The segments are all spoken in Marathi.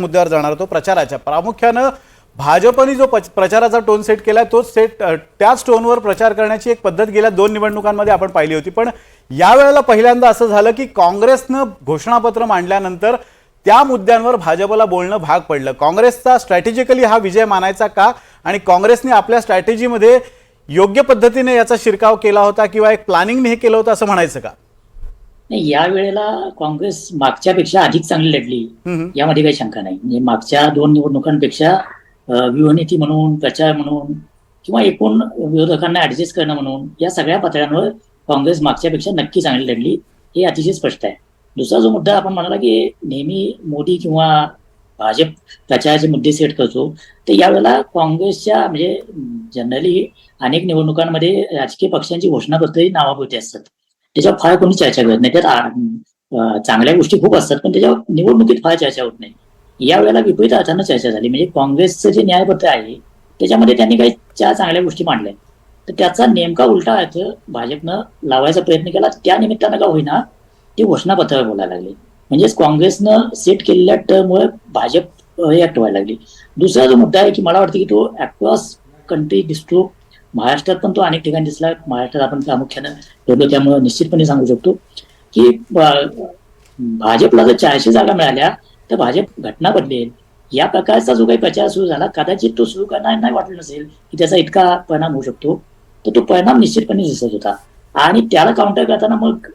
मुद्द्यावर जाणार होतो प्रचाराच्या. प्रामुख्यानं भाजपने जो प्रचाराचा टोन सेट केला तोच त्याच टोनवर प्रचार करण्याची एक पद्धत गेल्या 2 निवडणुकांमध्ये आपण पाहिली होती. पण यावेळेला पहिल्यांदा असं झालं की काँग्रेसनं घोषणापत्र मांडल्यानंतर त्या मुद्द्यांवर भाजपला बोलणं भाग पडलं. काँग्रेसचा स्ट्रॅटेजिकली हा विजय मानायचा का आणि काँग्रेसने आपल्या स्ट्रॅटेजीमध्ये योग्य पद्धतीने याचा शिरकाव केला होता किंवा एक प्लॅनिंगने हे केलं होतं असं म्हणायचं का? नाही, या वेळेला काँग्रेस मागच्यापेक्षा अधिक चांगली लढली यामध्ये काही शंका नाही. म्हणजे मागच्या 2 निवडणुकांपेक्षा व्यूहनीती म्हणून, प्रचार म्हणून किंवा एकूण विरोधकांना ऍडजस्ट करणं म्हणून या सगळ्या पातळ्यांवर काँग्रेस मागच्यापेक्षा नक्की चांगली लढली, हे अतिशय स्पष्ट आहे. दुसरा जो मुद्दा आपण म्हणाला की नेहमी मोदी किंवा भाजप प्रचाराचे मुद्दे सेट करतो, तर यावेळेला काँग्रेसच्या म्हणजे जनरली अनेक निवडणुकांमध्ये राजकीय पक्षांची घोषणापत्रही नावापुरती असतात. त्याच्यावर फार कोणी चर्चा करत नाही. त्यात चांगल्या गोष्टी खूप असतात पण त्याच्यावर निवडणुकीत फार चर्चा होत नाही. यावेळेला विपरीत अर्थानं चर्चा झाली. म्हणजे काँग्रेसचं जे न्यायपत्र आहे त्याच्यामध्ये त्यांनी काही 4 चांगल्या गोष्टी मांडल्या, तर त्याचा नेमका उलटा अर्थ भाजपनं लावायचा प्रयत्न केला. त्या निमित्तानं का होईना ते घोषणापत्रावर बोलायला लागले. म्हणजेच काँग्रेसनं सेट केलेल्या टर्ममुळे भाजप रिॲक्ट व्हायला लागली. दुसरा जो मुद्दा आहे की मला वाटतं की तो अक्रॉस कंट्री दिसतो. महाराष्ट्रात पण तो अनेक ठिकाणी दिसला. महाराष्ट्रात आपण प्रामुख्यानं ठेवलो त्यामुळे निश्चितपणे सांगू शकतो की भाजपला जर 400 जागा मिळाल्या तर भाजप घटना बदलेल. या प्रकारचा जो काही प्रचार सुरू झाला कदाचित तो सुरू करणार नाही वाटलं नसेल की त्याचा इतका परिणाम होऊ शकतो, तर तो परिणाम निश्चितपणे दिसत होता. आणि त्याला काउंटर करताना मग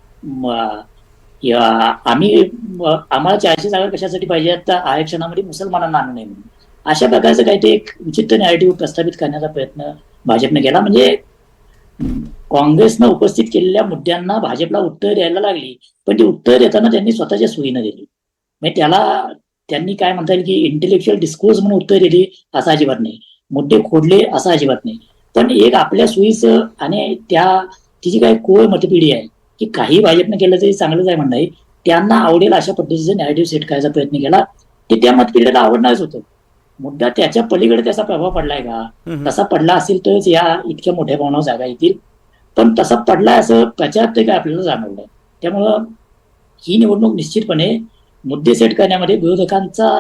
आम्हाला 400 जागा कशासाठी पाहिजे तर आरक्षणामध्ये मुसलमानांना आणू नये म्हणून अशा प्रकारचं काही ते एक विचित्र नॅरेटिव्ह प्रस्थापित करण्याचा प्रयत्न भाजपने केला. म्हणजे काँग्रेसनं उपस्थित केलेल्या मुद्द्यांना भाजपला उत्तर द्यायला लागली, पण ती उत्तर देताना त्यांनी स्वतःच्या सोयीनं दिली. म्हणजे त्याला त्यांनी काय म्हणता येईल की इंटेलेक्च्युअल डिस्कोर्स म्हणून उत्तर दिली असं अजिबात नाही, मुद्दे खोडले असं अजिबात नाही. पण एक आपल्या सोयीचं आणि तिची काही कोर मतपिढी आहे की काही भाजपनं केलं तरी चांगलंच आहे म्हणणं, त्यांना आवडेल अशा पद्धतीचं नॅरेटिव्ह सेट करायचा प्रयत्न केला. ते त्या मतपिढीला आवडणारच होतं. मुद्दा त्याच्या पलीकडे त्याचा प्रभाव पडलाय का? तसा पडला असेल तरच या इतक्या मोठ्या प्रमाणावर जागा येतील, पण तसा पडलाय असं प्रचार ते काय आपल्याला जाणवलंय. त्यामुळं ही निवडणूक निश्चितपणे मुद्दे सेट करण्यामध्ये विरोधकांचा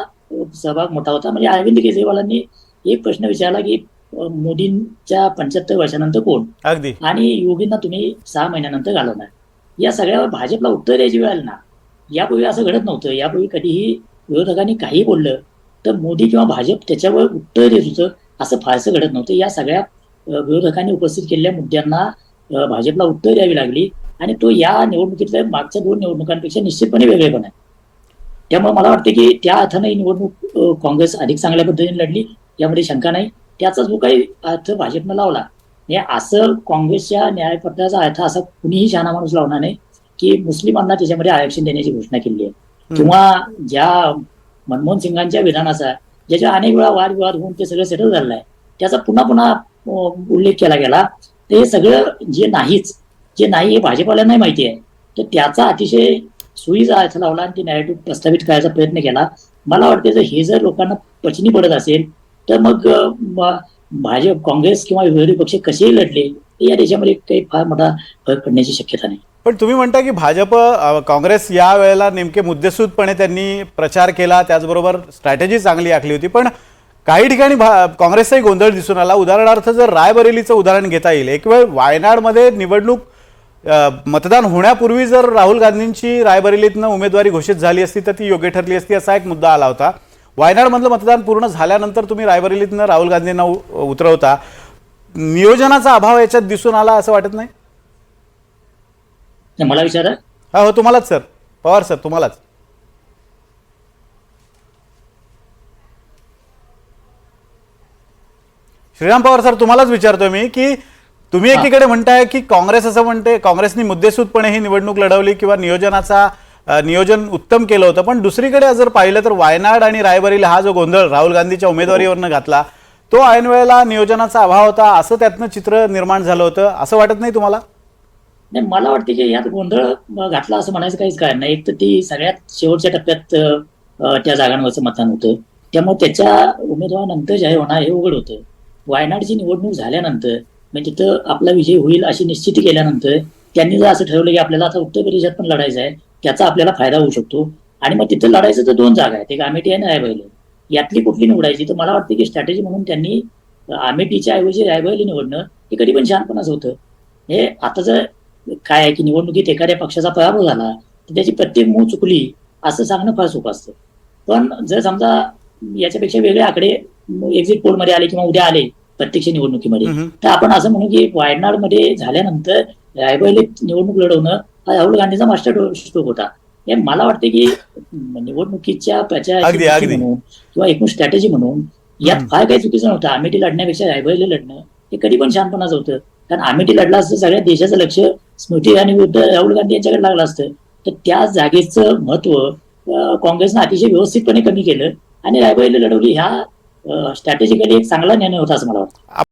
सहभाग मोठा होता. म्हणजे अरविंद केजरीवालांनी एक प्रश्न विचारला की मोदींच्या 75 वर्षानंतर कोण अगदी आणि योगींना तुम्ही 6 महिन्यानंतर घालवणार. या सगळ्यावर भाजपला उत्तर द्यायची वेळ आली ना. यापूर्वी असं घडत नव्हतं. यापूर्वी कधीही विरोधकांनी काही बोललं तर मोदी किंवा भाजप त्याच्यावर उत्तर देत होतं, असं फारसं घडत नव्हतं. या सगळ्या विरोधकांनी उपस्थित केलेल्या मुद्द्यांना भाजपला उत्तर द्यावी लागली आणि तो या निवडणुकीतल्या मागच्या 2 निवडणुकांपेक्षा निश्चितपणे वेगळेपण आहे. त्यामुळे मला वाटतं की त्या अर्थानं ही निवडणूक काँग्रेस अधिक चांगल्या पद्धतीने लढली, यामध्ये शंका नाही. त्याचा जो काही अर्थ भाजपनं लावला, म्हणजे असं काँग्रेसच्या न्यायपत्राचा अर्थ असा कुणीही शहाणा माणूस लावणार नाही की मुस्लिमांना त्याच्यामध्ये आरक्षण देण्याची घोषणा केली आहे किंवा ज्या मनमोहन सिंगांच्या विधानाचा ज्याच्या अनेक वेळा वादविवाद होऊन ते सगळं सेटल झालेलं आहे त्याचा पुन्हा पुन्हा उल्लेख केला गेला. तर हे सगळं जे नाही हे भाजपवाल्यांनाही माहिती आहे, तर त्याचा अतिशय सोयीचा अर्थ लावला आणि ते नॅरेटिव्ह प्रस्थापित करायचा प्रयत्न केला. मला वाटतं हे जर लोकांना पचनी पडत असेल तर मग भाजप, काँग्रेस किंवा विरोधी पक्ष कसेही लढले या देशामध्ये काही फार मोठा फरक पडण्याची शक्यता नाही. पण तुम्ही म्हणता की भाजप काँग्रेस या वेळेला नेमके मुद्देसूदपणे त्यांनी प्रचार केला, त्याचबरोबर स्ट्रॅटेजी चांगली आखली होती. पण काही ठिकाणी काँग्रेसचाही गोंधळ दिसून आला. उदाहरणार्थ जर रायबरेलीचं उदाहरण घेता येईल, एक वेळ वायनाडमध्ये निवडणूक मतदान होण्यापूर्वी जर राहुल गांधींची रायबरेलीतनं उमेदवारी घोषित झाली असती तर ती योग्य ठरली असती असा एक मुद्दा आला होता. वायनाडमधलं मतदान पूर्ण झाल्यानंतर तुम्ही रायबरेलीतनं राहुल गांधींना उतरवता, नियोजनाचा अभाव याच्यात दिसून आला असं वाटत नाही? मला विचारा. हो तुम्हालाच सर, पवार सर तुम्हालाच. श्रीराम पवार सर तुम्हालाच विचारतोय मी की तुम्ही एकीकडे म्हणताय की काँग्रेस असं म्हणते काँग्रेसनी मुद्देसूदपणे ही निवडणूक लढवली किंवा नियोजन उत्तम केलं होतं, पण दुसरीकडे जर पाहिलं तर वायनाड आणि रायबरेली हा जो गोंधळ राहुल गांधीच्या उमेदवारीवरनं घातला तो ऐन वेळेला नियोजनाचा अभाव होता असं त्यातनं चित्र निर्माण झालं होतं, असं वाटत नाही तुम्हाला? नाही, मला वाटतं की यात गोंधळ घातला असं म्हणायचं काहीच कारण नाही. एक तर ती सगळ्यात शेवटच्या टप्प्यात त्या जागांवरचं मतदान होतं, त्यामुळे त्याच्या उमेदवारानंतर जाहीर होणार हे उघड होतं. वायनाडची निवडणूक झाल्यानंतर म्हणजे तिथं आपला विजय होईल अशी निश्चिती केल्यानंतर त्यांनी जर असं ठरवलं की आपल्याला आता उत्तर प्रदेशात पण लढायचं आहे, त्याचा आपल्याला फायदा होऊ शकतो, आणि मग तिथं लढायचं तर 2 जागा आहेत, एक अमेठी आणि रायबरेली. यातली कुठली निवडायची? तर मला वाटतं की स्ट्रॅटेजी म्हणून त्यांनी अमेठीच्या ऐवजी रायबरेली निवडणं हे कधी पण शहाणपणाच होतं. हे आता जर काय आहे की निवडणुकीत एखाद्या पक्षाचा पराभव झाला तर त्याची प्रत्येक मूळ चुकली असं सांगणं फार सोपं असतं. पण जर समजा याच्यापेक्षा वेगळे आकडे एक्झिट पोलमध्ये आले किंवा उद्या आले प्रत्यक्ष निवडणुकीमध्ये, तर आपण असं म्हणू की वायनाडमध्ये झाल्यानंतर रायबरेलीत निवडणूक लढवणं हा राहुल गांधीचा मास्टर स्ट्रोक होता. हे मला वाटते की निवडणुकीच्या प्रचाराची अगदी, अगदी. म्हणून किंवा एकूण स्ट्रॅटेजी म्हणून यात फार काही चुकीचं नव्हतं. अमेठी लढण्यापेक्षा रायबरेली लढणं हे कधी पण शहाणपणाचं होतं. कारण अमेठी लढला असतं सगळ्या देशाचं लक्ष स्मृती इराणी विरुद्ध राहुल गांधी यांच्याकडे लागलं असतं. तर त्या जागेचं महत्व काँग्रेसनं अतिशय व्यवस्थितपणे कमी केलं आणि रायबरेली लढवली. ह्या स्ट्रॅटेजिकली एक चांगला निर्णय होता असं मला वाटतं.